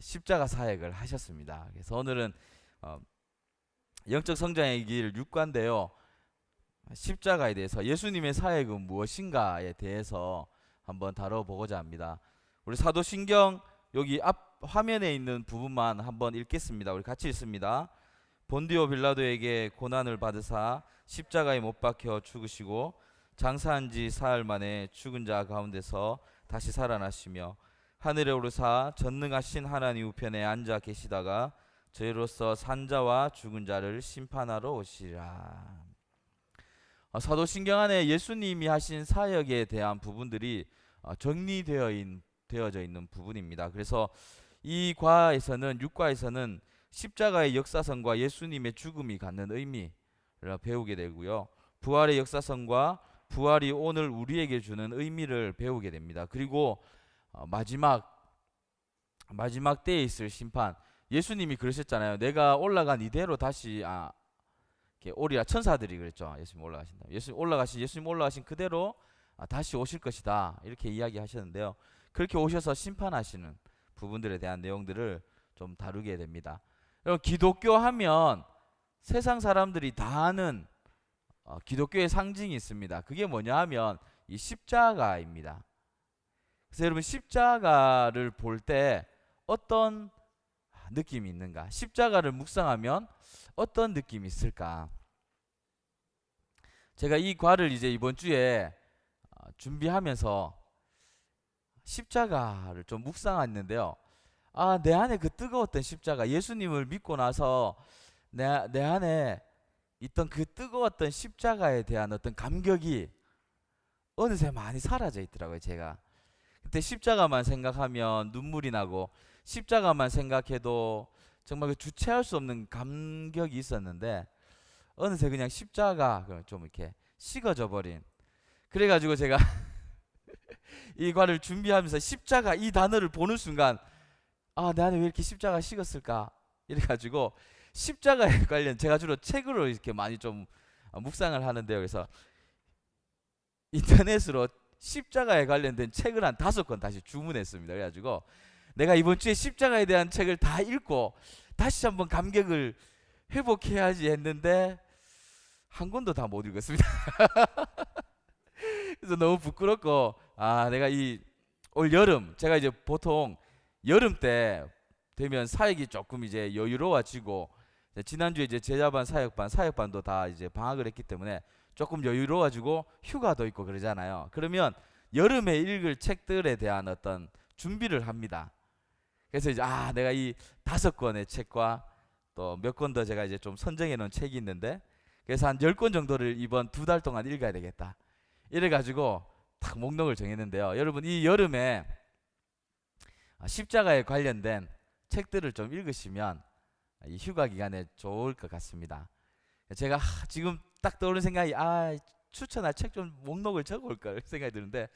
십자가 사역을 하셨습니다. 그래서 오늘은 영적 성장의 길 6과인데요. 십자가에 대해서 예수님의 사역은 무엇인가에 대해서 한번 다뤄보고자 합니다. 우리 사도신경 여기 앞 화면에 있는 부분만 한번 읽겠습니다. 우리 같이 읽습니다. 본디오 빌라도에게 고난을 받으사 십자가에 못 박혀 죽으시고 장사한 지 사흘 만에 죽은 자 가운데서 다시 살아나시며 하늘에 오르사 전능하신 하나님 우편에 앉아 계시다가 저희로서 산자와 죽은 자를 심판하러 오시리라. 사도신경 안에 예수님이 하신 사역에 대한 부분들이 정리되어져 있는 부분입니다. 그래서 이 과에서는 6과에서는 십자가의 역사성과 예수님의 죽음이 갖는 의미를 배우게 되고요. 부활의 역사성과 부활이 오늘 우리에게 주는 의미를 배우게 됩니다. 그리고 마지막 때에 있을 심판. 예수님이 그러셨잖아요. 내가 올라간 이대로 다시 오리라. 천사들이 그랬죠. 예수님 올라가신다. 예수님 올라가신 그대로 다시 오실 것이다. 이렇게 이야기하셨는데요. 그렇게 오셔서 심판하시는 부분들에 대한 내용들을 좀 다루게 됩니다. 여러분, 기독교 하면 세상 사람들이 다 아는 기독교의 상징이 있습니다. 그게 뭐냐 하면 이 십자가입니다. 그래서 여러분, 십자가를 볼 때 어떤 느낌이 있는가? 십자가를 묵상하면 어떤 느낌이 있을까? 제가 이 과를 이제 이번 주에 준비하면서 십자가를 좀 묵상했는데요. 내 안에 그 뜨거웠던 십자가, 예수님을 믿고 나서 내 안에 있던 그 뜨거웠던 십자가에 대한 어떤 감격이 어느새 많이 사라져 있더라고요. 제가 그때 십자가만 생각하면 눈물이 나고, 십자가만 생각해도 정말 그 주체할 수 없는 감격이 있었는데, 어느새 그냥 십자가가 좀 이렇게 식어져 버린. 그래가지고 제가 이 과를 준비하면서 십자가 이 단어를 보는 순간 내 안에 왜 이렇게 십자가 식었을까 이래가지고 십자가에 관련, 제가 주로 책으로 이렇게 많이 좀 묵상을 하는데요. 그래서 인터넷으로 십자가에 관련된 책을 한 5권 다시 주문했습니다. 그래가지고 내가 이번 주에 십자가에 대한 책을 다 읽고 다시 한번 감격을 회복해야지 했는데 한 권도 다 못 읽었습니다. 그래서 너무 부끄럽고, 내가 이 올 여름, 제가 이제 보통 여름 때 되면 사역이 조금 이제 여유로워지고, 지난주에 이제 제자반 사역반도 다 이제 방학을 했기 때문에 조금 여유로워지고 휴가도 있고 그러잖아요. 그러면 여름에 읽을 책들에 대한 어떤 준비를 합니다. 그래서 이제 내가 이 5권의 책과 또 몇 권 더 제가 이제 좀 선정해 놓은 책이 있는데, 그래서 한 10권 정도를 이번 2달 동안 읽어야 되겠다 이래가지고 딱 목록을 정했는데요. 여러분, 이 여름에 십자가에 관련된 책들을 좀 읽으시면 이 휴가 기간에 좋을 것 같습니다. 제가 지금 딱 떠오르는 생각이 추천할 책 좀 목록을 적어볼까 생각이 드는데,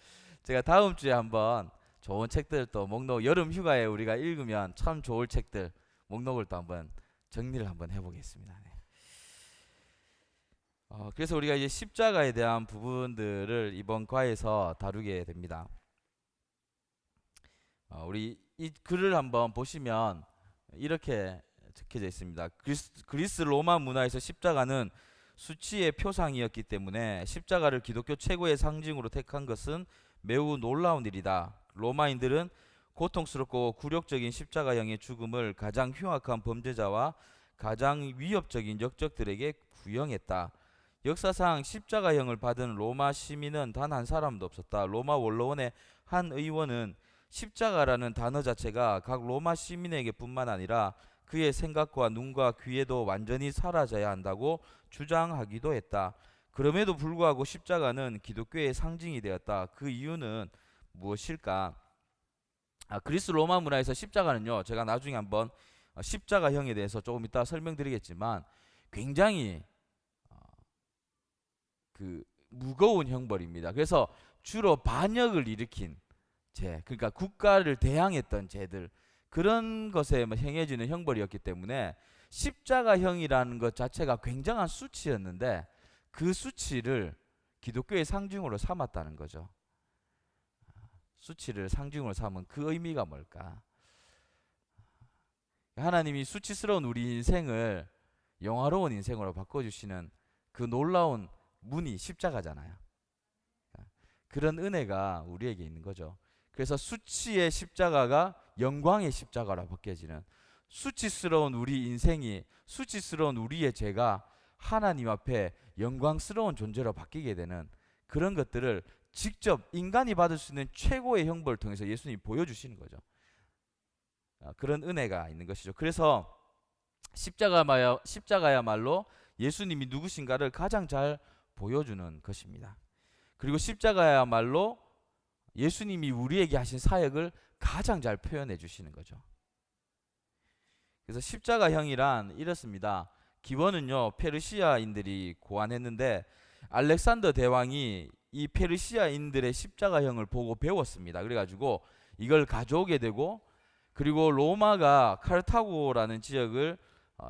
제가 다음 주에 한번 좋은 책들 또 목록, 여름 휴가에 우리가 읽으면 참 좋을 책들 목록을 또 한번 정리를 한번 해보겠습니다. 네. 그래서 우리가 이제 십자가에 대한 부분들을 이번 과에서 다루게 됩니다. 우리 이 글을 한번 보시면 이렇게 적혀져 있습니다. 그리스 로마 문화에서 십자가는 수치의 표상이었기 때문에 십자가를 기독교 최고의 상징으로 택한 것은 매우 놀라운 일이다. 로마인들은 고통스럽고 굴욕적인 십자가형의 죽음을 가장 흉악한 범죄자와 가장 위협적인 역적들에게 구형했다. 역사상 십자가형을 받은 로마 시민은 단 한 사람도 없었다. 로마 원로원의 한 의원은 십자가라는 단어 자체가 각 로마 시민에게 뿐만 아니라 그의 생각과 눈과 귀에도 완전히 사라져야 한다고 주장하기도 했다. 그럼에도 불구하고 십자가는 기독교의 상징이 되었다. 그 이유는 무엇일까? 그리스 로마 문화에서 십자가는요, 제가 나중에 한번 십자가형에 대해서 조금 이따 설명드리겠지만 굉장히 무거운 형벌입니다. 그래서 주로 반역을 일으킨 죄, 그러니까 국가를 대항했던 죄들, 그런 것에 행해지는 형벌이었기 때문에 십자가형이라는 것 자체가 굉장한 수치였는데, 그 수치를 기독교의 상징으로 삼았다는 거죠. 수치를 상징으로 삼은 그 의미가 뭘까? 하나님이 수치스러운 우리 인생을 영화로운 인생으로 바꿔주시는 그 놀라운 문이 십자가잖아요. 그런 은혜가 우리에게 있는 거죠. 그래서 수치의 십자가가 영광의 십자가로 바뀌어지는, 수치스러운 우리 인생이, 수치스러운 우리의 죄가 하나님 앞에 영광스러운 존재로 바뀌게 되는 그런 것들을 직접 인간이 받을 수 있는 최고의 형벌을 통해서 예수님이 보여주시는 거죠. 그런 은혜가 있는 것이죠. 그래서 십자가야말로 예수님이 누구신가를 가장 잘 보여주는 것입니다. 그리고 십자가야말로 예수님이 우리에게 하신 사역을 가장 잘 표현해 주시는 거죠. 그래서 십자가형이란 이렇습니다. 기원은요 페르시아인들이 고안했는데 알렉산더 대왕이 이 페르시아인들의 십자가형을 보고 배웠습니다. 그래가지고 이걸 가져오게 되고, 그리고 로마가 카르타고라는 지역을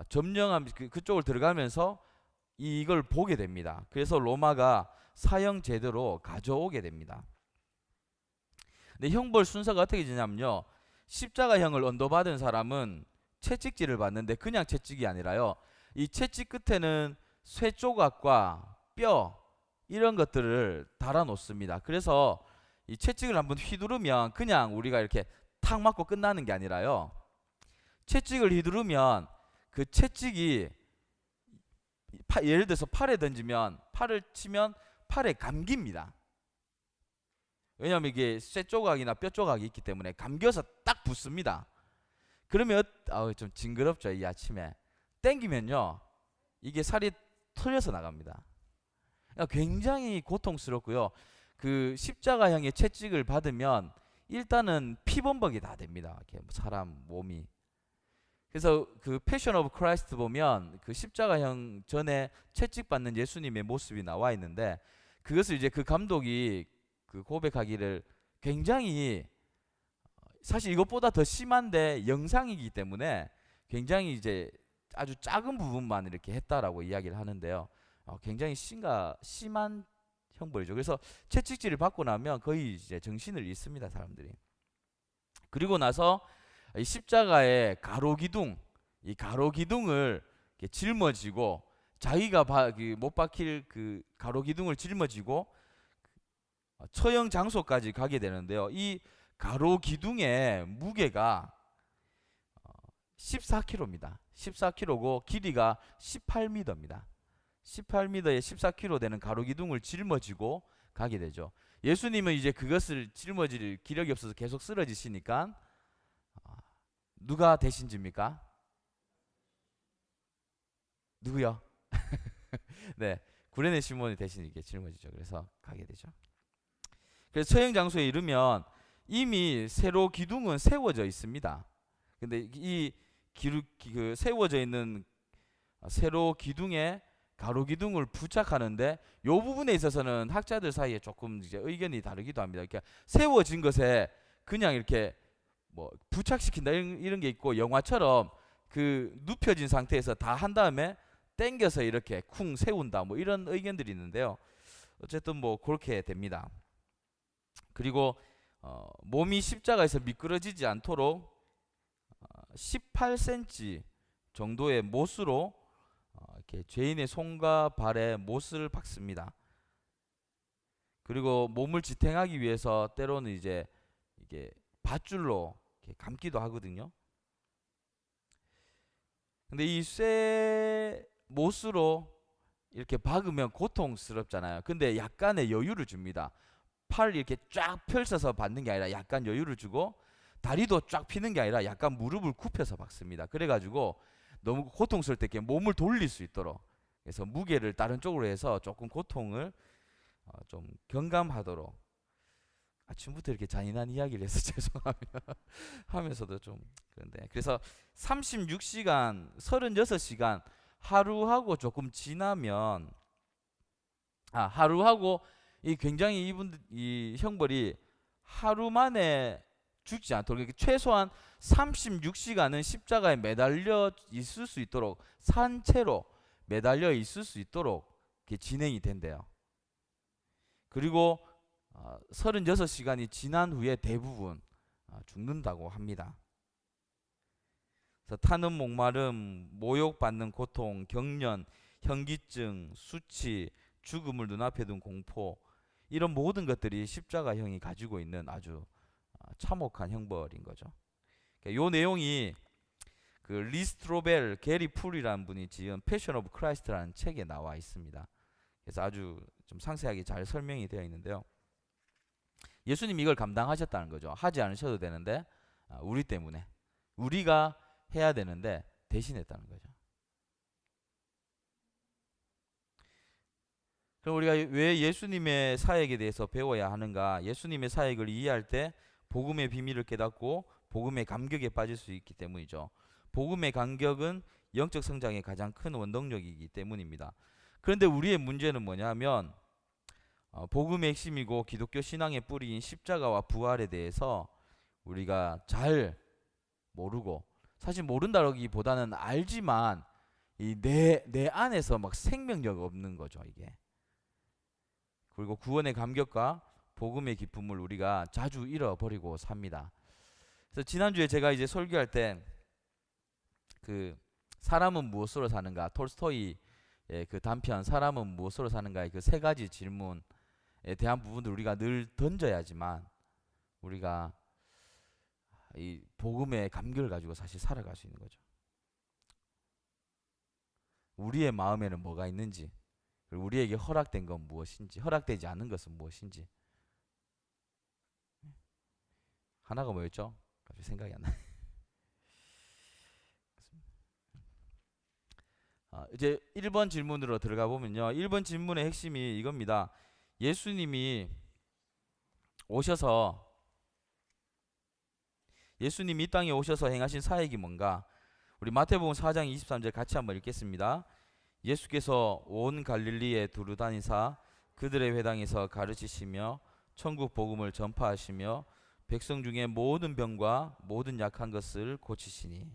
점령한 그쪽을 들어가면서 이걸 보게 됩니다. 그래서 로마가 사형 제도로 가져오게 됩니다. 근데 형벌 순서가 어떻게 되냐면요, 십자가형을 언도받은 사람은 채찍질을 받는데 그냥 채찍이 아니라요, 이 채찍 끝에는 쇠 조각과 뼈 이런 것들을 달아 놓습니다. 그래서 이 채찍을 한번 휘두르면 그냥 우리가 이렇게 탁 맞고 끝나는 게 아니라요, 채찍을 휘두르면 그 채찍이 예를 들어서 팔에 던지면, 팔을 치면 팔에 감깁니다. 왜냐하면 이게 쇠 조각이나 뼈 조각이 있기 때문에 감겨서 딱 붙습니다. 그러면 좀 징그럽죠. 이 아침에 땡기면요 이게 살이 털려서 나갑니다. 그러니까 굉장히 고통스럽고요. 그 십자가형의 채찍을 받으면 일단은 피범벅이 다 됩니다. 이렇게 사람 몸이. 그래서 그 패션 오브 크라이스트 보면 그 십자가형 전에 채찍 받는 예수님의 모습이 나와 있는데, 그것을 이제 그 감독이 그 고백하기를 굉장히, 사실 이것보다 더 심한데 영상이기 때문에 굉장히 이제 아주 작은 부분만 이렇게 했다라고 이야기를 하는데요. 굉장히 심한 형벌이죠. 그래서 채찍질을 받고 나면 거의 이제 정신을 잃습니다, 사람들이. 그리고 나서 이 십자가의 가로기둥, 이 가로기둥을 이렇게 짊어지고, 자기가 못 박힐 그 가로기둥을 짊어지고 처형 장소까지 가게 되는데요. 이 가로기둥의 무게가 14kg입니다. 14kg고 길이가 18m입니다. 18m에 14kg 되는 가로기둥을 짊어지고 가게 되죠. 예수님은 이제 그것을 짊어질 기력이 없어서 계속 쓰러지시니까 누가 대신 집니까? 누구요? 네, 구레네 시몬이 대신 이렇게 짊어지죠. 그래서 가게 되죠. 그래서 처형 장소에 이르면 이미 세로 기둥은 세워져 있습니다. 근데 이 그 세워져 있는 세로 기둥에 가로 기둥을 부착하는데, 요 부분에 있어서는 학자들 사이에 조금 이제 의견이 다르기도 합니다. 그러니까 세워진 것에 그냥 이렇게 뭐 부착시킨다 이런 게 있고, 영화처럼 그 눕혀진 상태에서 다 한 다음에 당겨서 이렇게 쿵 세운다 뭐 이런 의견들이 있는데요. 어쨌든 뭐 그렇게 됩니다. 그리고 몸이 십자가에서 미끄러지지 않도록 18cm 정도의 못으로 이렇게 죄인의 손과 발에 못을 박습니다. 그리고 몸을 지탱하기 위해서 때로는 이제 이게 밧줄로 이렇게 감기도 하거든요. 근데 이 쇠 못으로 이렇게 박으면 고통스럽잖아요. 근데 약간의 여유를 줍니다. 팔을 이렇게 쫙 펼쳐서 받는 게 아니라 약간 여유를 주고, 다리도 쫙 피는 게 아니라 약간 무릎을 굽혀서 박습니다. 그래가지고 너무 고통스러울 때 이렇게 몸을 돌릴 수 있도록, 그래서 무게를 다른 쪽으로 해서 조금 고통을 좀 경감하도록. 아침부터 이렇게 잔인한 이야기를 해서 죄송합니다. 하면서도 좀 그런데, 그래서 36시간 36시간 하루하고 조금 지나면 하루하고 이 굉장히 이 형벌이 하루 만에 죽지 않도록 최소한 36시간은 십자가에 매달려 있을 수 있도록, 산채로 매달려 있을 수 있도록 진행이 된대요. 그리고 36시간이 지난 후에 대부분 죽는다고 합니다. 그래서 타는 목마름, 모욕받는 고통, 경련, 현기증, 수치, 죽음을 눈앞에 둔 공포, 이런 모든 것들이 십자가형이 가지고 있는 아주 참혹한 형벌인 거죠. 그러니까 요 내용이 그 리스트로벨 게리 풀이라는 분이 지은 패션 오브 크라이스트라는 책에 나와 있습니다. 그래서 아주 좀 상세하게 잘 설명이 되어 있는데요. 예수님이 이걸 감당하셨다는 거죠. 하지 않으셔도 되는데 우리 때문에, 우리가 해야 되는데 대신했다는 거죠. 그럼 우리가 왜 예수님의 사역에 대해서 배워야 하는가? 예수님의 사역을 이해할 때 복음의 비밀을 깨닫고 복음의 감격에 빠질 수 있기 때문이죠. 복음의 감격은 영적 성장의 가장 큰 원동력이기 때문입니다. 그런데 우리의 문제는 뭐냐면 복음의 핵심이고 기독교 신앙의 뿌리인 십자가와 부활에 대해서 우리가 잘 모르고, 사실 모른다기보다는 알지만 내 안에서 막 생명력 없는 거죠, 이게. 그리고 구원의 감격과 복음의 기쁨을 우리가 자주 잃어버리고 삽니다. 그래서 지난주에 제가 이제 설교할 때 그 사람은 무엇으로 사는가, 톨스토이의 그 단편 사람은 무엇으로 사는가의 그 세 가지 질문에 대한 부분들 우리가 늘 던져야지만 우리가 이 복음의 감격을 가지고 사실 살아갈 수 있는 거죠. 우리의 마음에는 뭐가 있는지, 그리고 우리에게 허락된 건 무엇인지, 허락되지 않은 것은 무엇인지. 하나가 뭐였죠? 갑자기 생각이 안 나. 이제 1번 질문으로 들어가 보면요, 1번 질문의 핵심이 이겁니다. 예수님이 이 땅에 오셔서 행하신 사역이 뭔가? 우리 마태복음 4장 23절 같이 한번 읽겠습니다. 예수께서 온 갈릴리에 두루 다니사 그들의 회당에서 가르치시며 천국 복음을 전파하시며 백성 중에 모든 병과 모든 약한 것을 고치시니.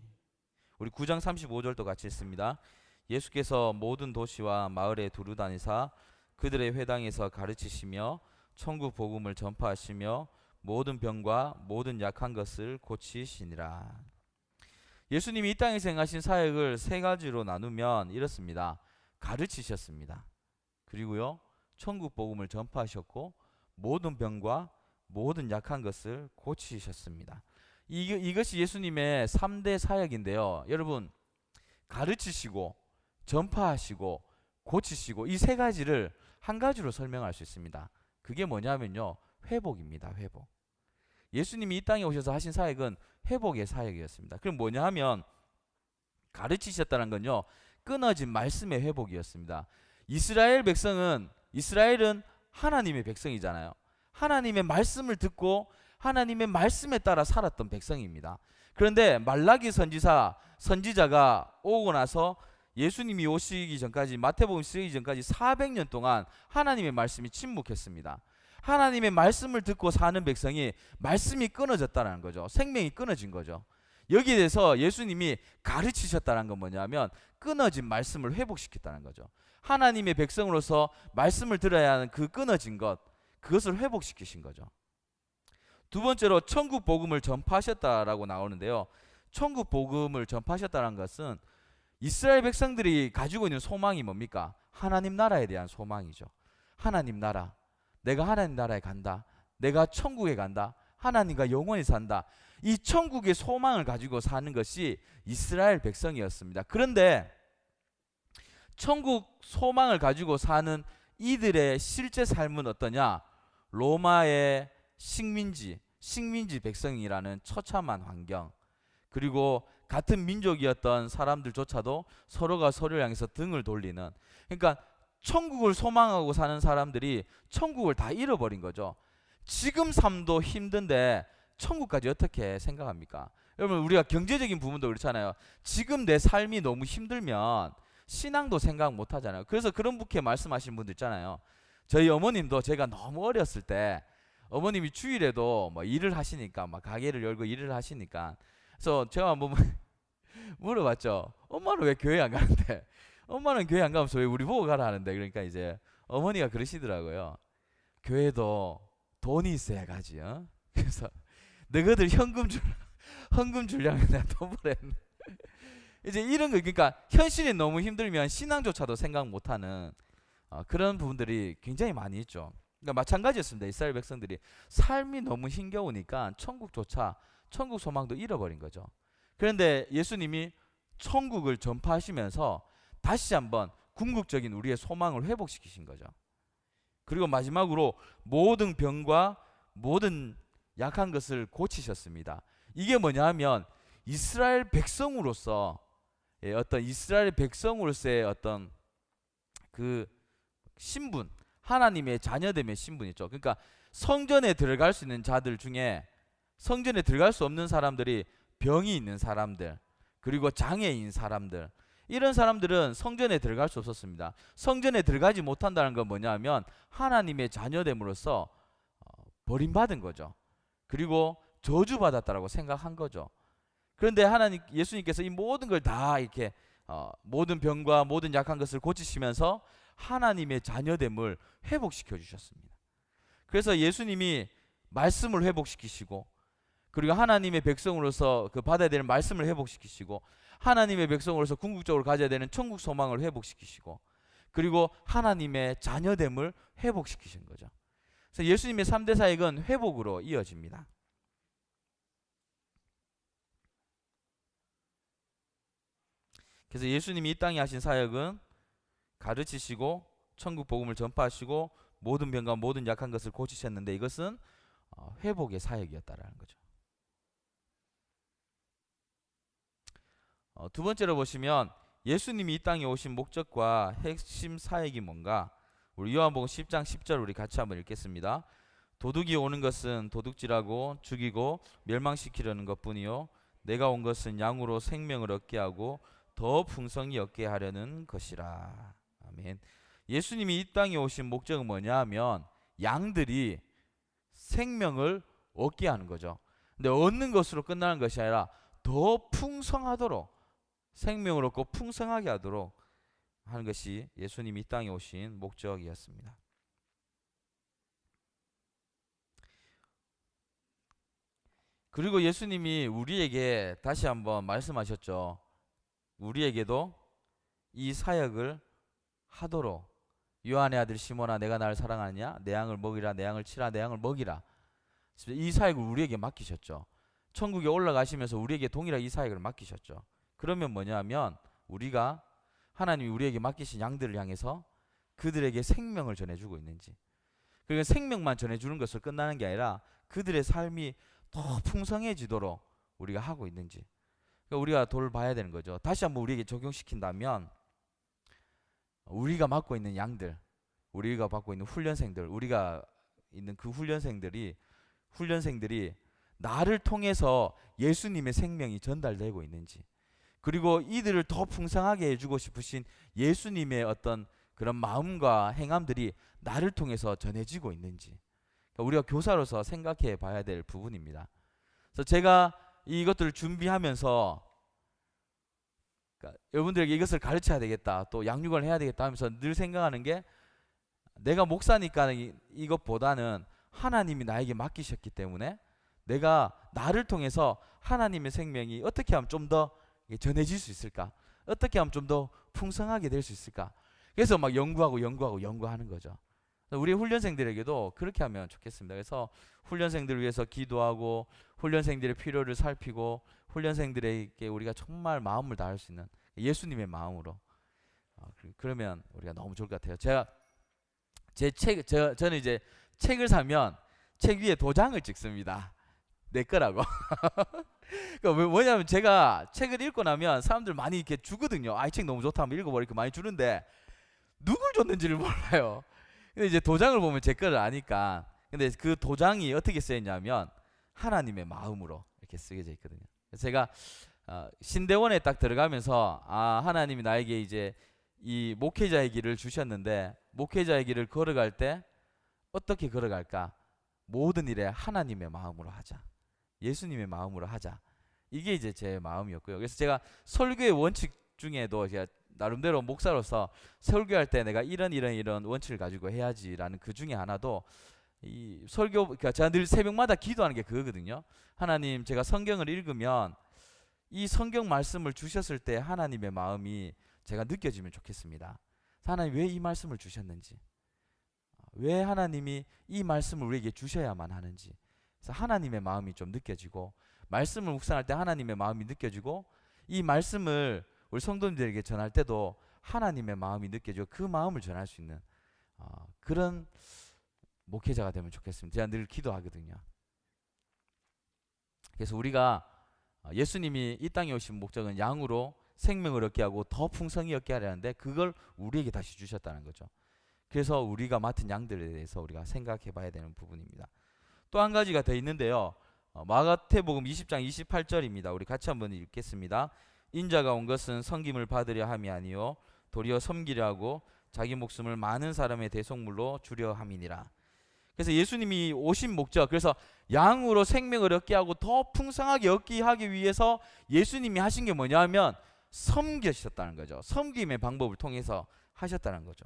우리 9장 35절도 같이 읽습니다. 예수께서 모든 도시와 마을에 두루 다니사 그들의 회당에서 가르치시며 천국 복음을 전파하시며 모든 병과 모든 약한 것을 고치시니라. 예수님이 이 땅에서 행하신 사역을 세 가지로 나누면 이렇습니다. 가르치셨습니다. 그리고요, 천국 복음을 전파하셨고 모든 병과 모든 약한 것을 고치셨습니다. 이것이 예수님의 3대 사역인데요. 여러분, 가르치시고 전파하시고 고치시고 이 세 가지를 한 가지로 설명할 수 있습니다. 그게 뭐냐면요, 회복입니다. 회복. 예수님이 이 땅에 오셔서 하신 사역은 회복의 사역이었습니다. 그럼 뭐냐 하면 가르치셨다는 건요, 끊어진 말씀의 회복이었습니다. 이스라엘은 하나님의 백성이잖아요. 하나님의 말씀을 듣고 하나님의 말씀에 따라 살았던 백성입니다. 그런데 말라기 선지자가 오고 나서 예수님이 오시기 전까지, 마태복음 쓰기 전까지 400년 동안 하나님의 말씀이 침묵했습니다. 하나님의 말씀을 듣고 사는 백성이 말씀이 끊어졌다는 거죠. 생명이 끊어진 거죠. 여기에 대해서 예수님이 가르치셨다는 건 뭐냐면 끊어진 말씀을 회복시켰다는 거죠. 하나님의 백성으로서 말씀을 들어야 하는 그 끊어진 것, 그것을 회복시키신 거죠. 두 번째로 천국 복음을 전파하셨다라고 나오는데요, 천국 복음을 전파하셨다는 것은 이스라엘 백성들이 가지고 있는 소망이 뭡니까? 하나님 나라에 대한 소망이죠. 하나님 나라, 내가 하나님 나라에 간다, 내가 천국에 간다, 하나님과 영원히 산다. 이 천국의 소망을 가지고 사는 것이 이스라엘 백성이었습니다. 그런데 천국 소망을 가지고 사는 이들의 실제 삶은 어떠냐? 로마의 식민지 백성이라는 처참한 환경, 그리고 같은 민족이었던 사람들조차도 서로가 서로를 향해서 등을 돌리는, 그러니까 천국을 소망하고 사는 사람들이 천국을 다 잃어버린 거죠. 지금 삶도 힘든데 천국까지 어떻게 생각합니까? 여러분, 우리가 경제적인 부분도 그렇잖아요. 지금 내 삶이 너무 힘들면 신앙도 생각 못 하잖아요. 그래서 그런 분께 말씀하시는 분들 있잖아요. 저희 어머님도 제가 너무 어렸을 때 어머님이 주일에도 뭐 일을 하시니까, 막 가게를 열고 일을 하시니까, 그래서 제가 한번 물어봤죠. 엄마는 왜 교회 안 가는데? 엄마는 교회 안 가면서 왜 우리 보고 가라 하는데? 그러니까 이제 어머니가 그러시더라고요. 교회도 돈이 있어야 가지. 그래서 너희들 헌금 주려면 내가 돈 보냈네. 이제 이런 거, 그러니까 현실이 너무 힘들면 신앙조차도 생각 못하는 그런 부분들이 굉장히 많이 있죠. 그러니까 마찬가지였습니다. 이스라엘 백성들이 삶이 너무 힘겨우니까 천국 소망도 잃어버린 거죠. 그런데 예수님이 천국을 전파하시면서 다시 한번 궁극적인 우리의 소망을 회복시키신 거죠. 그리고 마지막으로 모든 병과 모든 약한 것을 고치셨습니다. 이게 뭐냐 하면 이스라엘 백성으로서 어떤 이스라엘 백성으로서의 어떤 그 신분, 하나님의 자녀됨의 신분이죠. 그러니까 성전에 들어갈 수 있는 자들 중에 성전에 들어갈 수 없는 사람들이 병이 있는 사람들, 그리고 장애인 사람들, 이런 사람들은 성전에 들어갈 수 없었습니다. 성전에 들어가지 못한다는 건 뭐냐면 하나님의 자녀됨으로써 버림받은 거죠. 그리고 저주받았다라고 생각한 거죠. 그런데 예수님께서 이 모든 걸 다 이렇게 모든 병과 모든 약한 것을 고치시면서 하나님의 자녀됨을 회복시켜 주셨습니다. 그래서 예수님이 말씀을 회복시키시고, 그리고 하나님의 백성으로서 그 받아야 되는 말씀을 회복시키시고, 하나님의 백성으로서 궁극적으로 가져야 되는 천국 소망을 회복시키시고, 그리고 하나님의 자녀됨을 회복시키신 거죠. 그래서 예수님의 3대 사역은 회복으로 이어집니다. 그래서 예수님이 이 땅에 하신 사역은 가르치시고 천국 복음을 전파하시고 모든 병과 모든 약한 것을 고치셨는데, 이것은 회복의 사역이었다라는 거죠. 두 번째로 보시면 예수님이 이 땅에 오신 목적과 핵심 사역이 뭔가, 우리 요한복음 10장 10절 우리 같이 한번 읽겠습니다. 도둑이 오는 것은 도둑질하고 죽이고 멸망시키려는 것뿐이요 내가 온 것은 양으로 생명을 얻게 하고 더 풍성히 얻게 하려는 것이라. 아멘. 예수님이 이 땅에 오신 목적은 뭐냐 하면 양들이 생명을 얻게 하는 거죠. 근데 얻는 것으로 끝나는 것이 아니라 더 풍성하도록, 생명을 얻고 풍성하게 하도록 하는 것이 예수님이 이 땅에 오신 목적이었습니다. 그리고 예수님이 우리에게 다시 한번 말씀하셨죠. 우리에게도 이 사역을 하도록, 요한의 아들 시몬아 내가 나를 사랑하느냐, 내 양을 먹이라, 내 양을 치라, 내 양을 먹이라. 이 사역을 우리에게 맡기셨죠. 천국에 올라가시면서 우리에게 동일하게 이 사역을 맡기셨죠. 그러면 뭐냐면 우리가 하나님이 우리에게 맡기신 양들을 향해서 그들에게 생명을 전해주고 있는지, 그러니까 생명만 전해주는 것을 끝나는 게 아니라 그들의 삶이 더 풍성해지도록 우리가 하고 있는지, 그러니까 우리가 돌봐야 되는 거죠. 다시 한번 우리에게 적용시킨다면 우리가 맡고 있는 양들, 우리가 받고 있는 훈련생들, 우리가 있는 그 훈련생들이 나를 통해서 예수님의 생명이 전달되고 있는지, 그리고 이들을 더 풍성하게 해주고 싶으신 예수님의 어떤 그런 마음과 행함들이 나를 통해서 전해지고 있는지, 그러니까 우리가 교사로서 생각해 봐야 될 부분입니다. 그래서 제가 이것들을 준비하면서 그러니까 여러분들에게 이것을 가르쳐야 되겠다, 또 양육을 해야 되겠다 하면서 늘 생각하는 게, 내가 목사니까 이것보다는 하나님이 나에게 맡기셨기 때문에 내가 나를 통해서 하나님의 생명이 어떻게 하면 좀 더 전해질 수 있을까, 어떻게 하면 좀 더 풍성하게 될 수 있을까, 그래서 막 연구하는 거죠. 우리 훈련생들에게도 그렇게 하면 좋겠습니다. 그래서 훈련생들을 위해서 기도하고 훈련생들의 필요를 살피고 훈련생들에게 우리가 정말 마음을 다할 수 있는 예수님의 마음으로, 그러면 우리가 너무 좋을 것 같아요. 저는 이제 책을 사면 책 위에 도장을 찍습니다. 내 거라고. 그러니까 뭐냐면 제가 책을 읽고 나면 사람들 많이 이렇게 주거든요. 이 책 너무 좋다 하면 읽어버리고 이렇게 많이 주는데 누굴 줬는지를 몰라요. 근데 이제 도장을 보면 제 거를 아니까. 근데 그 도장이 어떻게 쓰였냐면 하나님의 마음으로 이렇게 쓰여져 있거든요. 제가 신대원에 딱 들어가면서 하나님이 나에게 이제 이 목회자의 길을 주셨는데, 목회자의 길을 걸어갈 때 어떻게 걸어갈까? 모든 일에 하나님의 마음으로 하자, 예수님의 마음으로 하자. 이게 이제 제 마음이었고요. 그래서 제가 설교의 원칙 중에도 제가 나름대로 목사로서 설교할 때 내가 이런 원칙을 가지고 해야지라는 그 중에 하나도 이 설교, 그러니까 제가 늘 새벽마다 기도하는 게 그거거든요. 하나님, 제가 성경을 읽으면 이 성경 말씀을 주셨을 때 하나님의 마음이 제가 느껴지면 좋겠습니다. 하나님 왜 이 말씀을 주셨는지, 왜 하나님이 이 말씀을 우리에게 주셔야만 하는지, 그래서 하나님의 마음이 좀 느껴지고, 말씀을 묵상할 때 하나님의 마음이 느껴지고, 이 말씀을 우리 성도님들에게 전할 때도 하나님의 마음이 느껴지고 그 마음을 전할 수 있는 그런 목회자가 되면 좋겠습니다. 제가 늘 기도하거든요. 그래서 우리가 예수님이 이 땅에 오신 목적은 양으로 생명을 얻게 하고 더 풍성히 얻게 하려는데, 그걸 우리에게 다시 주셨다는 거죠. 그래서 우리가 맡은 양들에 대해서 우리가 생각해 봐야 되는 부분입니다. 또 한 가지가 더 있는데요. 마가복음 20장 28절입니다. 우리 같이 한번 읽겠습니다. 인자가 온 것은 섬김을 받으려 함이 아니요 도리어 섬기려 하고 자기 목숨을 많은 사람의 대속물로 주려 함이니라. 그래서 예수님이 오신 목적, 그래서 양으로 생명을 얻게 하고 더 풍성하게 얻게 하기 위해서 예수님이 하신 게 뭐냐 하면 섬기셨다는 거죠. 섬김의 방법을 통해서 하셨다는 거죠.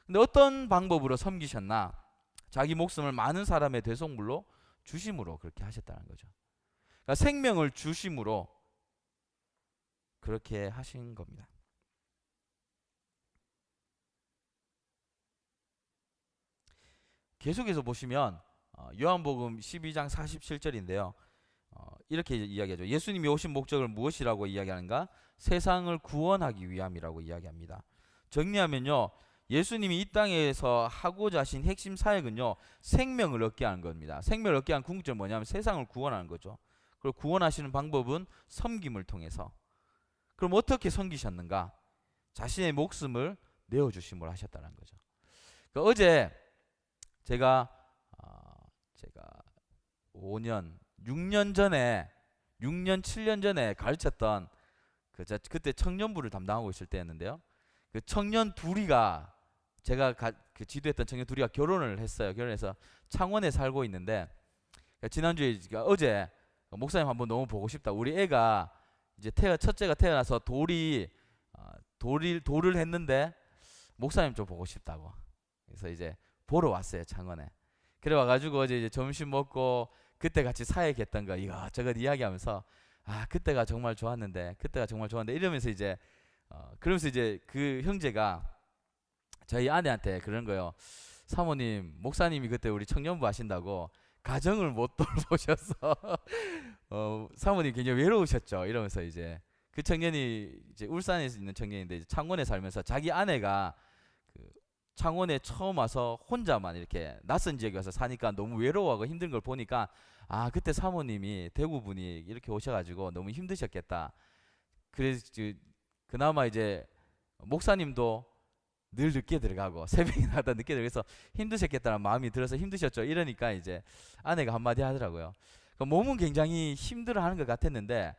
근데 어떤 방법으로 섬기셨나? 자기 목숨을 많은 사람의 대속물로 주심으로 그렇게 하셨다는 거죠. 그러니까 생명을 주심으로 그렇게 하신 겁니다. 계속해서 보시면 요한복음 12장 47절인데요. 이렇게 이야기하죠. 예수님이 오신 목적을 무엇이라고 이야기하는가? 세상을 구원하기 위함이라고 이야기합니다. 정리하면요, 예수님이 이 땅에서 하고자 하신 핵심 사역은요, 생명을 얻게 하는 겁니다. 생명을 얻게 하는 궁극적은 뭐냐면 세상을 구원하는 거죠. 그리고 구원하시는 방법은 섬김을 통해서. 그럼 어떻게 섬기셨는가? 자신의 목숨을 내어주심으로 하셨다는 거죠. 그러니까 어제 제가 5년, 6년 전에, 6년, 7년 전에 가르쳤던 그때 청년부를 담당하고 있을 때였는데요. 그 청년 둘이가 제가 그 지도했던 청년 둘이가 결혼을 했어요. 결혼해서 창원에 살고 있는데, 지난주에 어제 목사님 한번 너무 보고 싶다. 우리 애가 이제 첫째가 태어나서 돌을 했는데 목사님 좀 보고 싶다고. 그래서 이제 보러 왔어요, 창원에. 그래 와가지고 어제 이제 점심 먹고 그때 같이 사역했던 거 이것저것 이야기하면서 그때가 정말 좋았는데 이러면서 이제 그러면서 이제 그 형제가 저희 아내한테 그런 거예요. 사모님, 목사님이 그때 우리 청년부 하신다고 가정을 못 돌보셔서 사모님 굉장히 외로우셨죠. 이러면서 이제 그 청년이 이제 울산에 있는 청년인데 이제 창원에 살면서 자기 아내가 그 창원에 처음 와서 혼자만 이렇게 낯선 지역에 와서 사니까 너무 외로워하고 힘든 걸 보니까 그때 사모님이 대구분이 이렇게 오셔가지고 너무 힘드셨겠다. 그래서 그나마 이제 목사님도 늘 늦게 들어가고 새벽에 나가다 늦게 들어가서 힘드셨겠다는 마음이 들어서 힘드셨죠. 이러니까 이제 아내가 한마디 하더라고요. 그러니까 몸은 굉장히 힘들어하는 것 같았는데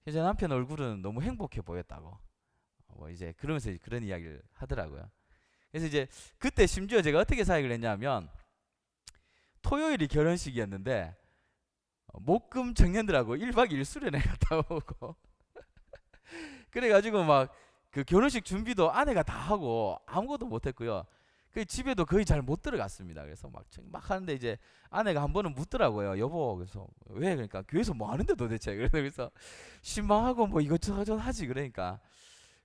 이제 남편 얼굴은 너무 행복해 보였다고. 이제 그러면서 그런 이야기를 하더라고요. 그래서 이제 그때 심지어 제가 어떻게 사역을 했냐면 토요일이 결혼식이었는데 목금 청년들하고 1박 2일 수련회 갔다 오고 그래가지고 막 그 결혼식 준비도 아내가 다 하고 아무것도 못했고요. 그 집에도 거의 잘 못 들어갔습니다. 그래서 막 하는데 이제 아내가 한 번은 묻더라고요. 여보, 그래서 왜? 그러니까 교회에서 뭐 하는데 도대체? 그래서 신방하고 뭐 이것저것 하지. 그러니까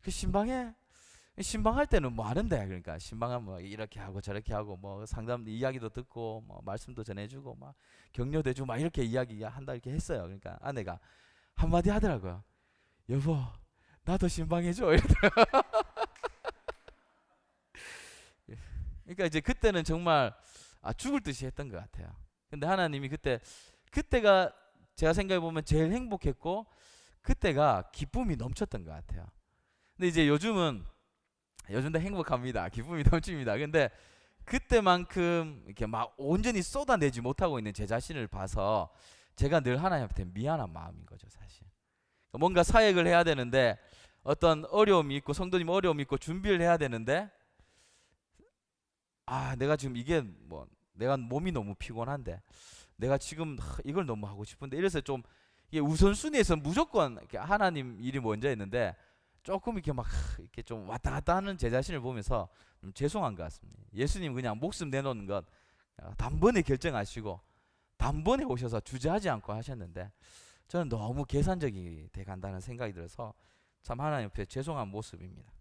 그 신방할 때는 뭐 하는데? 그러니까 신방하면 뭐 이렇게 하고 저렇게 하고 뭐 상담 이야기도 듣고 뭐 말씀도 전해주고 막 격려도 해주고 막 이렇게 이야기한다 이렇게 했어요. 그러니까 아내가 한마디 하더라고요. 여보, 나도 신방해줘. 이러더라고요. 그러니까 이제 그때는 정말 죽을 듯이 했던 것 같아요. 근데 하나님이 그때가 제가 생각해 보면 제일 행복했고 그때가 기쁨이 넘쳤던 것 같아요. 근데 이제 요즘도 행복합니다. 기쁨이 넘칩니다. 근데 그때만큼 이렇게 막 온전히 쏟아내지 못하고 있는 제 자신을 봐서 제가 늘 하나님한테 미안한 마음인 거죠, 사실. 뭔가 사역을 해야 되는데 어떤 어려움이 있고 성도님 어려움이 있고 준비를 해야 되는데 내가 지금 이게 뭐 내가 몸이 너무 피곤한데 내가 지금 이걸 너무 하고 싶은데 이래서 좀 이게 우선순위에서 무조건 이렇게 하나님 일이 먼저 했는데 조금 이렇게 막 이렇게 좀 왔다 갔다 하는 제 자신을 보면서 좀 죄송한 것 같습니다. 예수님 그냥 목숨 내놓는 것 단번에 결정하시고 단번에 오셔서 주저하지 않고 하셨는데 저는 너무 계산적이 돼 간다는 생각이 들어서 참 하나님 앞에 죄송한 모습입니다.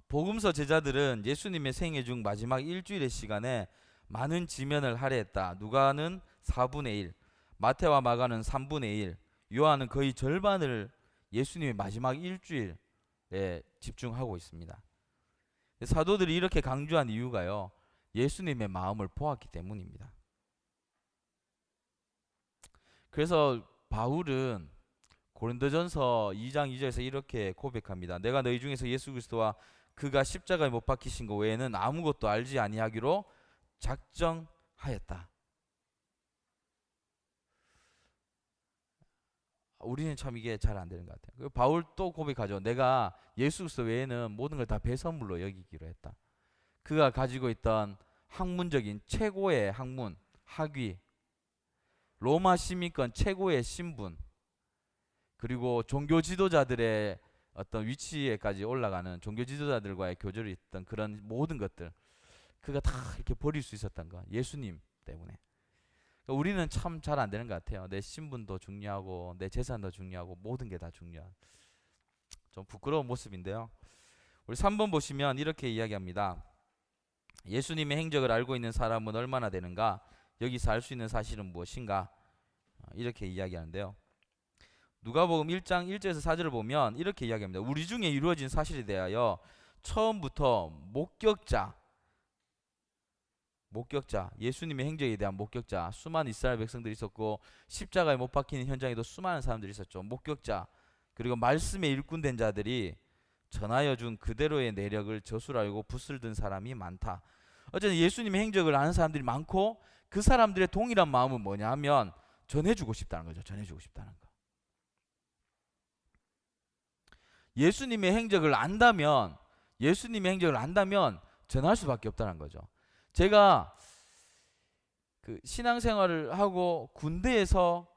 복음서 제자들은 예수님의 생애 중 마지막 일주일의 시간에 많은 지면을 할애했다. 누가는 4분의 1, 마태와 마가는 3분의 1, 요한은 거의 절반을 예수님의 마지막 일주일에 집중하고 있습니다. 사도들이 이렇게 강조한 이유가요, 예수님의 마음을 보았기 때문입니다. 그래서 바울은 고린도전서 2장 2절에서 이렇게 고백합니다. 내가 너희 중에서 예수 그리스도와 그가 십자가에 못 박히신 것 외에는 아무것도 알지 아니하기로 작정하였다. 우리는 참 이게 잘 안 되는 것 같아요. 바울 또 고백하죠. 내가 예수 그리스도 외에는 모든 걸 다 배설물로 여기기로 했다. 그가 가지고 있던 학문적인 최고의 학문, 학위, 로마 시민권 최고의 신분, 그리고 종교 지도자들의 어떤 위치에까지 올라가는 종교 지도자들과의 교제를 있던 그런 모든 것들, 그가 다 이렇게 버릴 수 있었던 거, 예수님 때문에. 그러니까 우리는 참 잘 안 되는 것 같아요. 내 신분도 중요하고 내 재산도 중요하고 모든 게 다 중요한, 좀 부끄러운 모습인데요. 우리 3번 보시면 이렇게 이야기합니다. 예수님의 행적을 알고 있는 사람은 얼마나 되는가? 여기서 알 수 있는 사실은 무엇인가? 이렇게 이야기하는데요. 누가복음 1장 1절에서 4절을 보면 이렇게 이야기합니다. 우리 중에 이루어진 사실에 대하여 처음부터 목격자, 예수님의 행적에 대한 목격자, 수많은 이스라엘 백성들이 있었고 십자가에 못 박히는 현장에도 수많은 사람들이 있었죠. 목격자, 그리고 말씀에 일꾼된 자들이 전하여 준 그대로의 내력을 젖을 알고 붓을 든 사람이 많다. 어쨌든 예수님의 행적을 아는 사람들이 많고 그 사람들의 동일한 마음은 뭐냐 하면 전해주고 싶다는 거죠. 전해주고 싶다는 거. 예수님의 행적을 안다면 전할 수밖에 없다는 거죠. 제가 그 신앙생활을 하고 군대에서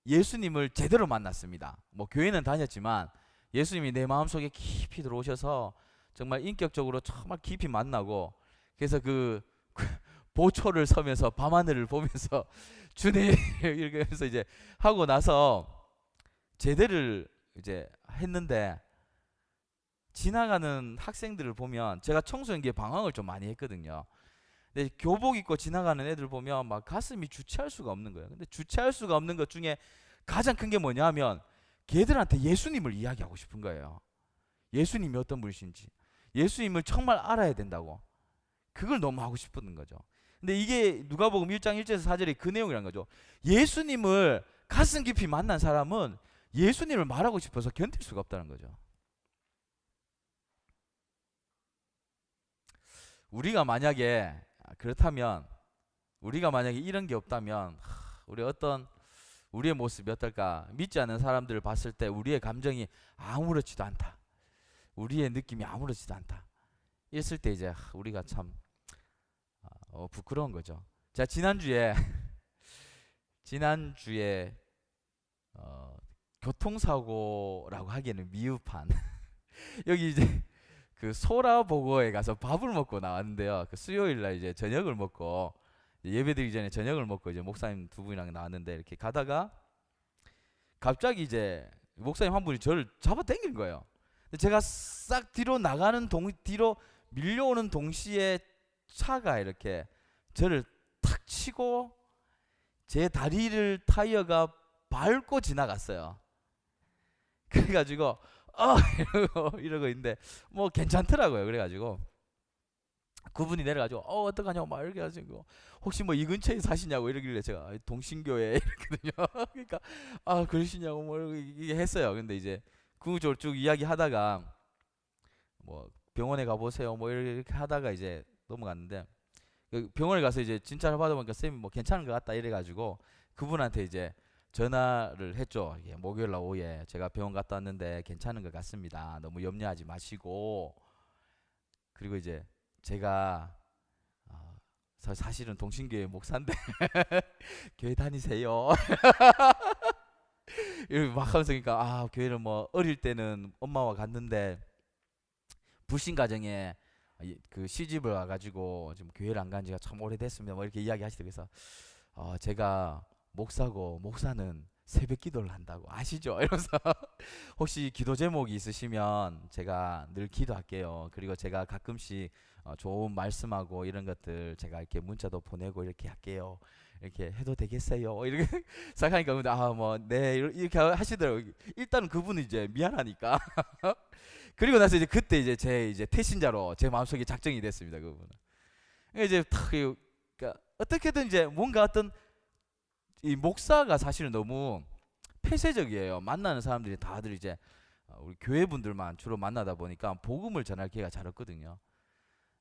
예수님을 제대로 만났습니다. 뭐 교회는 다녔지만 예수님이 내 마음속에 깊이 들어오셔서 정말 인격적으로 정말 깊이 만나고, 그래서 그 보초를 서면서 밤하늘을 보면서 주님 이렇게 하면서 이제 하고 나서 제대를 이제 했는데, 지나가는 학생들을 보면, 제가 청소년기에 방황을 좀 많이 했거든요. 근데 교복 입고 지나가는 애들 보면 막 가슴이 주체할 수가 없는 거예요. 근데 주체할 수가 없는 것 중에 가장 큰 게 뭐냐 하면 걔들한테 예수님을 이야기하고 싶은 거예요. 예수님이 어떤 분이신지, 예수님을 정말 알아야 된다고, 그걸 너무 하고 싶은 거죠. 근데 이게 누가복음 1장 1절에서 4절의 그 내용이란 거죠. 예수님을 가슴 깊이 만난 사람은 예수님을 말하고 싶어서 견딜 수가 없다는 거죠. 우리가 만약에 그렇다면, 우리가 만약에 이런 게 없다면 우리의 모습이 어떨까? 믿지 않는 사람들을 봤을 때 우리의 감정이 아무렇지도 않다, 우리의 느낌이 아무렇지도 않다, 이랬을 때 이제 우리가 참 부끄러운 거죠. 자, 지난주에 교통사고라고 하기에는 미흡한 여기 이제 그 소라보고에 가서 밥을 먹고 나왔는데요. 그 수요일날 이제 저녁을 먹고, 예배드리기 전에 저녁을 먹고 이제 목사님 두 분이랑 나왔는데, 이렇게 가다가 갑자기 이제 목사님 한 분이 저를 잡아 당기는 거예요. 근데 제가 싹 뒤로 뒤로 밀려오는 동시에 차가 이렇게 저를 탁 치고 제 다리를 타이어가 밟고 지나갔어요. 그래가지고 이러고 있는데 뭐 괜찮더라고요. 그래가지고 그분이 내려가지고 어떡하냐고 막 이렇게 하시고, 혹시 뭐 이 근처에 사시냐고 이러길래 제가 동신교회 이랬거든요. 그러니까 그러시냐고 뭐 이렇게 했어요. 근데 이제 그쪽으로 쭉 이야기하다가 뭐 병원에 가보세요 뭐 이렇게 하다가 이제 넘어갔는데, 병원에 가서 이제 진찰을 받아보니까 쌤이 뭐 괜찮은 것 같다 이래가지고 그분한테 이제 전화를 했죠. 예, 목요일날 오후에 제가 병원 갔다 왔는데 괜찮은 것 같습니다. 너무 염려하지 마시고. 그리고 이제 제가 사실은 동신교회 목사인데 교회 다니세요? 이렇게 막 하면서, 그러니까 교회를 뭐 어릴 때는 엄마와 갔는데 불신 가정에 그 시집을 와가지고 지금 교회를 안 간 지가 참 오래됐습니다. 뭐 이렇게 이야기하시더라고요. 그래서 제가 목사고 목사는 새벽 기도를 한다고 아시죠? 이러면서 혹시 기도 제목이 있으시면 제가 늘 기도할게요. 그리고 제가 가끔씩 좋은 말씀하고 이런 것들 제가 이렇게 문자도 보내고 이렇게 할게요. 이렇게 해도 되겠어요? 이렇게 생각하니까 뭐 네 이렇게 하시더라고요. 일단 그분은 이제 미안하니까. 그리고 나서 이제 그때 이제 제 이제 태신자로 제 마음속에 작정이 됐습니다. 그분은. 이제 탁 그러니까 어떻게든 이제 뭔가 어떤 이 목사가 사실은 너무 폐쇄적이에요. 만나는 사람들이 다들 이제 우리 교회 분들만 주로 만나다 보니까 복음을 전할 기회가 잘 없거든요.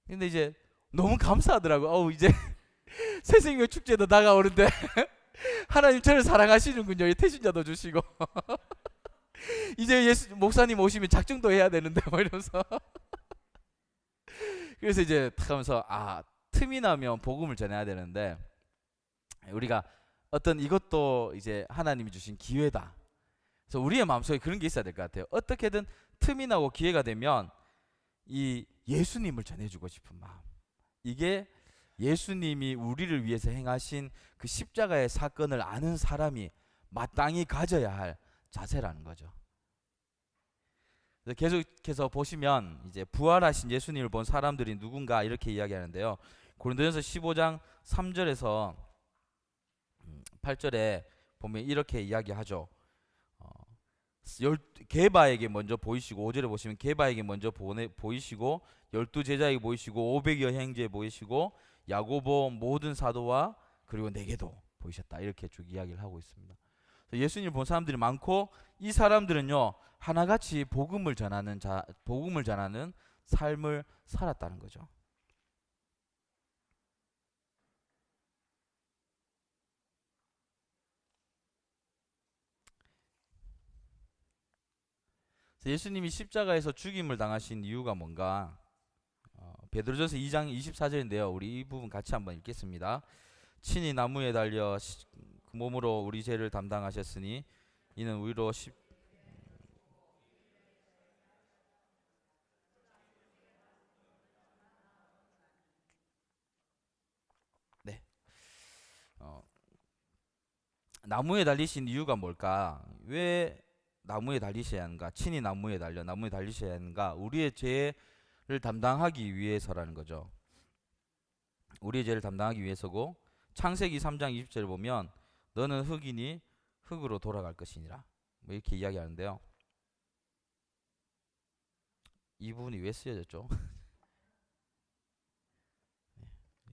근데 이제 너무 감사하더라고. 이제 새 생명 축제도 다가오는데 하나님 저를 사랑하시는군요. 이 태신자도 주시고 이제 예수 목사님 오시면 작정도 해야 되는데 뭐 이러면서 그래서 이제 탁 하면서 틈이 나면 복음을 전해야 되는데 우리가 어떤 이것도 이제 하나님이 주신 기회다. 그래서 우리의 마음속에 그런 게 있어야 될 것 같아요. 어떻게든 틈이 나고 기회가 되면 이 예수님을 전해주고 싶은 마음. 이게 예수님이 우리를 위해서 행하신 그 십자가의 사건을 아는 사람이 마땅히 가져야 할 자세라는 거죠. 계속해서 보시면 이제 부활하신 예수님을 본 사람들이 누군가 이렇게 이야기하는데요. 고린도전서 15장 3절에서 8절에 보면 이렇게 이야기하죠. 게바에게 먼저 보이시고 5절에 보시면 게바에게 먼저 보이시고 12제자에게 보이시고 500여 형제에 보이시고 야고보 모든 사도와 그리고 내게도 보이셨다. 이렇게 쭉 이야기를 하고 있습니다. 예수님을 본 사람들이 많고 이 사람들은요 하나같이 복음을 전하는 삶을 살았다는 거죠. 예수님이 십자가에서 죽임을 당하신 이유가 뭔가? 베드로전서 2장 24절인데요. 우리 이 부분 같이 한번 읽겠습니다. 친히 나무에 달려 그 몸으로 우리 죄를 담당하셨으니 이는 우리로 네. 나무에 달리신 이유가 뭘까? 왜 나무에 달리셔야 하는가? 친히 나무에 달리셔야 하는가? 우리의 죄를 담당하기 위해서라는 거죠. 우리의 죄를 담당하기 위해서고 창세기 3장 20절을 보면 너는 흙이니 흙으로 돌아갈 것이니라. 뭐 이렇게 이야기하는데요. 이 부분이 왜 쓰여졌죠?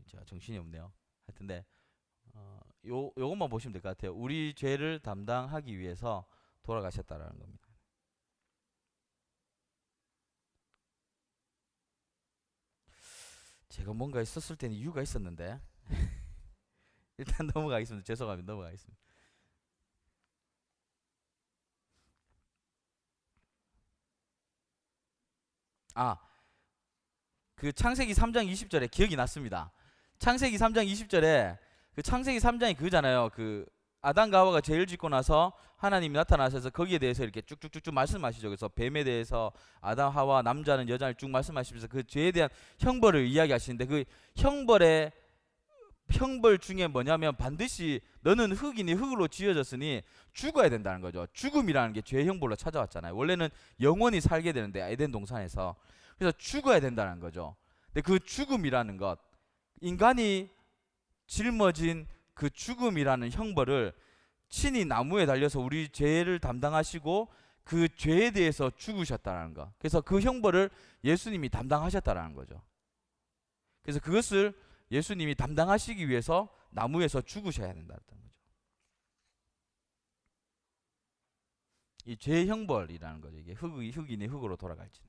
제가 정신이 없네요. 하여튼데 요것만 보시면 될 것 같아요. 우리 죄를 담당하기 위해서 돌아가셨다라는 겁니다. 제가 뭔가 있었을 때는 이유가 있었는데 일단 넘어가겠습니다. 죄송합니다. 넘어가겠습니다. 그 창세기 3장 20절에 기억이 났습니다. 창세기 3장 20절에 그 창세기 3장이 그거잖아요. 그 아담과 하와가 죄를 짓고 나서 하나님이 나타나셔서 거기에 대해서 이렇게 쭉쭉쭉쭉 말씀하시죠. 그래서 뱀에 대해서 아담 하와 남자는 여자를 쭉 말씀하시면서 그 죄에 대한 형벌을 이야기하시는데 그 형벌 중에 뭐냐면 반드시 너는 흙이니 흙으로 지어졌으니 죽어야 된다는 거죠. 죽음이라는 게 죄의 형벌로 찾아왔잖아요. 원래는 영원히 살게 되는데 에덴 동산에서 그래서 죽어야 된다는 거죠. 근데 그 죽음이라는 것, 인간이 짊어진 그 죽음이라는 형벌을 친히 나무에 달려서 우리 죄를 담당하시고 그 죄에 대해서 죽으셨다는 것. 그래서 그 형벌을 예수님이 담당하셨다는 거죠. 그래서 그것을 예수님이 담당하시기 위해서 나무에서 죽으셔야 된다는 거죠. 이 죄의 형벌이라는 거죠. 이게 흙이니 흙으로 돌아갈지.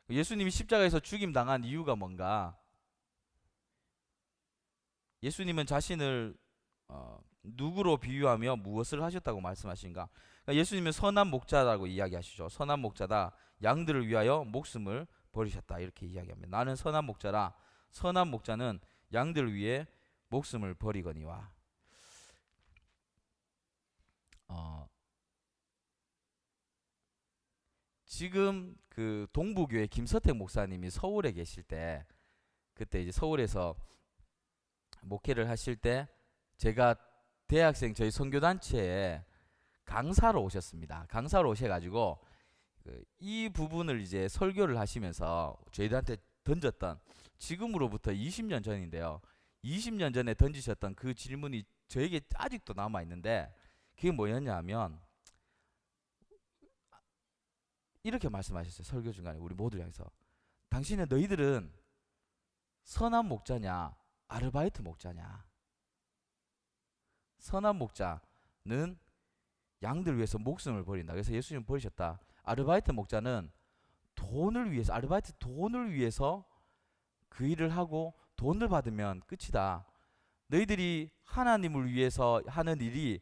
예수님이 십자가에서 죽임 당한 이유가 뭔가? 예수님은 자신을 누구로 비유하며 무엇을 하셨다고 말씀하신가? 그러니까 예수님은 선한 목자라고 이야기하시죠. 선한 목자다. 양들을 위하여 목숨을 버리셨다. 이렇게 이야기합니다. 나는 선한 목자라. 선한 목자는 양들을 위해 목숨을 버리거니와. 지금 그 동부교회 김서택 목사님이 서울에 계실 때 그때 이제 서울에서 목회를 하실 때 제가 대학생 저희 선교단체에 강사로 오셨습니다. 강사로 오셔가지고 이 부분을 이제 설교를 하시면서 저희들한테 던졌던, 지금으로부터 20년 전인데요, 20년 전에 던지셨던 그 질문이 저에게 아직도 남아 있는데, 그게 뭐였냐 하면 이렇게 말씀하셨어요. 설교 중간에 우리 모두 향해서, 당신은 너희들은 선한 목자냐 아르바이트 목자냐? 선한 목자는 양들 위해서 목숨을 버린다. 그래서 예수님 버리셨다. 아르바이트 목자는 돈을 위해서, 아르바이트 돈을 위해서 그 일을 하고 돈을 받으면 끝이다. 너희들이 하나님을 위해서 하는 일이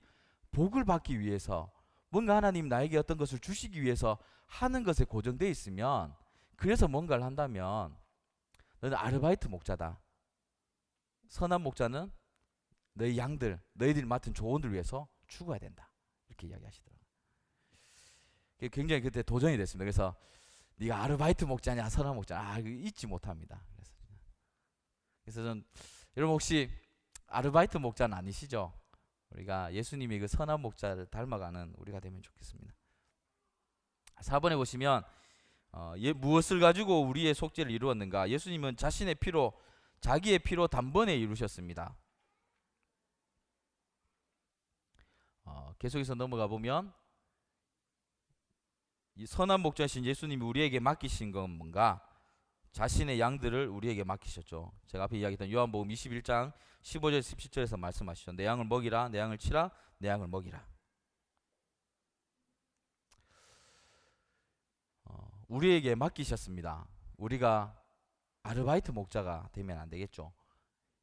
복을 받기 위해서, 뭔가 하나님 나에게 어떤 것을 주시기 위해서 하는 것에 고정되어 있으면, 그래서 뭔가를 한다면 너는 아르바이트 목자다. 선한 목자는 너희 양들, 너희들이 맡은 조언을 위해서 죽어야 된다. 이렇게 이야기하시더라고요. 굉장히 그때 도전이 됐습니다. 그래서 네가 아르바이트 목자냐 선한 목자냐, 이거 잊지 못합니다. 그래서 전, 여러분 혹시 아르바이트 목자는 아니시죠? 우리가 예수님이 그 선한 목자를 닮아가는 우리가 되면 좋겠습니다. 4번에 보시면 무엇을 가지고 우리의 속죄를 이루었는가? 예수님은 자신의 피로, 자기의 피로 단번에 이루셨습니다. 계속해서 넘어가 보면 이 선한 목자신 예수님이 우리에게 맡기신 건 뭔가? 자신의 양들을 우리에게 맡기셨죠. 제가 앞에 이야기했던 요한복음 21장 15절 17절에서 말씀하시죠. 내 양을 먹이라, 내 양을 치라, 내 양을 먹이라. 우리에게 맡기셨습니다. 우리가 아르바이트 목자가 되면 안 되겠죠.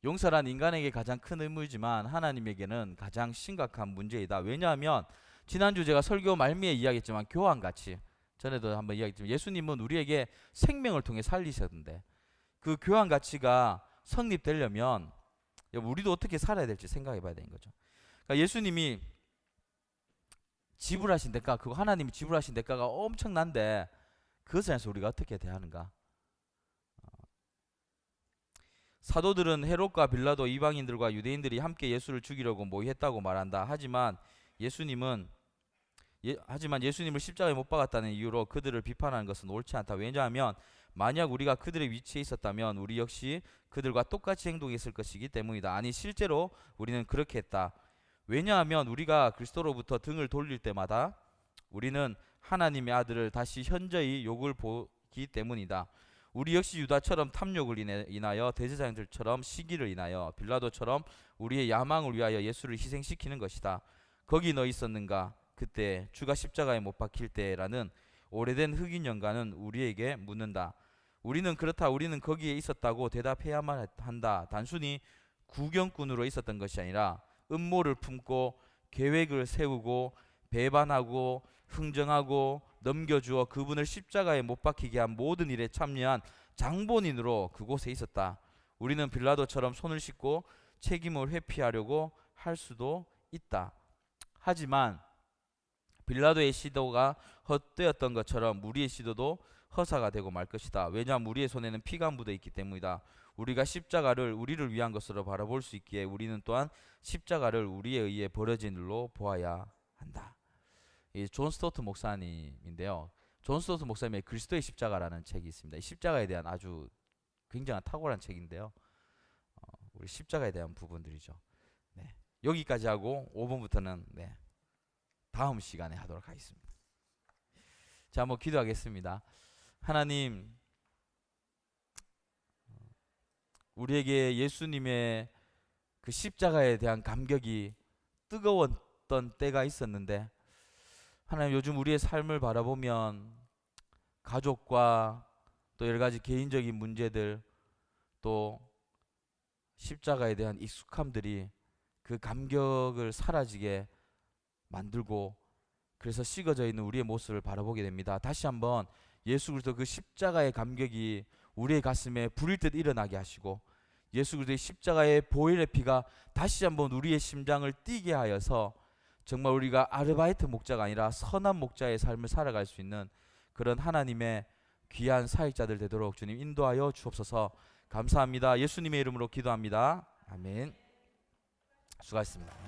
용서란 인간에게 가장 큰 의무이지만 하나님에게는 가장 심각한 문제이다. 왜냐하면 지난주 제가 설교 말미에 이야기했지만, 교환같이, 전에도 한번 이야기했지만, 예수님은 우리에게 생명을 통해 살리셨는데, 그 교환가치가 성립되려면 우리도 어떻게 살아야 될지 생각해 봐야 되는 거죠. 그러니까 예수님이 지불하신 대가, 그거 하나님이 지불하신 대가가 엄청난데, 그것에 대해서 우리가 어떻게 대하는가? 사도들은 헤롯과 빌라도, 이방인들과 유대인들이 함께 예수를 죽이려고 모의했다고 말한다. 하지만 예수님을 십자가에 못 박았다는 이유로 그들을 비판하는 것은 옳지 않다. 왜냐하면 만약 우리가 그들의 위치에 있었다면 우리 역시 그들과 똑같이 행동했을 것이기 때문이다. 아니, 실제로 우리는 그렇게 했다. 왜냐하면 우리가 그리스도로부터 등을 돌릴 때마다 우리는 하나님의 아들을 다시 현저히 욕을 보기 때문이다. 우리 역시 유다처럼 탐욕을 인하여, 대제사장들처럼 시기를 인하여, 빌라도처럼 우리의 야망을 위하여 예수를 희생시키는 것이다. 거기 너 있었는가? 그때 주가 십자가에 못 박힐 때라는 오래된 흑인 연가는 우리에게 묻는다. 우리는 그렇다. 우리는 거기에 있었다고 대답해야만 한다. 단순히 구경꾼으로 있었던 것이 아니라 음모를 품고 계획을 세우고 배반하고 흥정하고 넘겨주어 그분을 십자가에 못 박히게 한 모든 일에 참여한 장본인으로 그곳에 있었다. 우리는 빌라도처럼 손을 씻고 책임을 회피하려고 할 수도 있다. 하지만 빌라도의 시도가 헛되었던 것처럼 우리의 시도도 허사가 되고 말 것이다. 왜냐하면 우리의 손에는 피가 묻어 있기 때문이다. 우리가 십자가를 우리를 위한 것으로 바라볼 수 있기에 우리는 또한 십자가를 우리에 의해 벌어진 일로 보아야 한다. 이 존 스토트 목사님인데요. 존 스토트 목사님의 그리스도의 십자가라는 책이 있습니다. 이 십자가에 대한 아주 굉장한 탁월한 책인데요. 우리 십자가에 대한 부분들이죠. 네. 여기까지 하고 5번부터는 다음 시간에 하도록 하겠습니다. 자, 한번 기도하겠습니다. 하나님, 우리에게 예수님의 그 십자가에 대한 감격이 뜨거웠던 때가 있었는데, 하나님, 요즘 우리의 삶을 바라보면 가족과 또 여러 가지 개인적인 문제들, 또 십자가에 대한 익숙함들이 그 감격을 사라지게 만들고, 그래서 식어져 있는 우리의 모습을 바라보게 됩니다. 다시 한번 예수 그리스도 그 십자가의 감격이 우리의 가슴에 불일 듯 일어나게 하시고, 예수 그리스도의 십자가의 보혈의 피가 다시 한번 우리의 심장을 뛰게 하여서 정말 우리가 아르바이트 목자가 아니라 선한 목자의 삶을 살아갈 수 있는 그런 하나님의 귀한 사역자들 되도록 주님 인도하여 주옵소서. 감사합니다. 예수님의 이름으로 기도합니다. 아멘. 수고하셨습니다.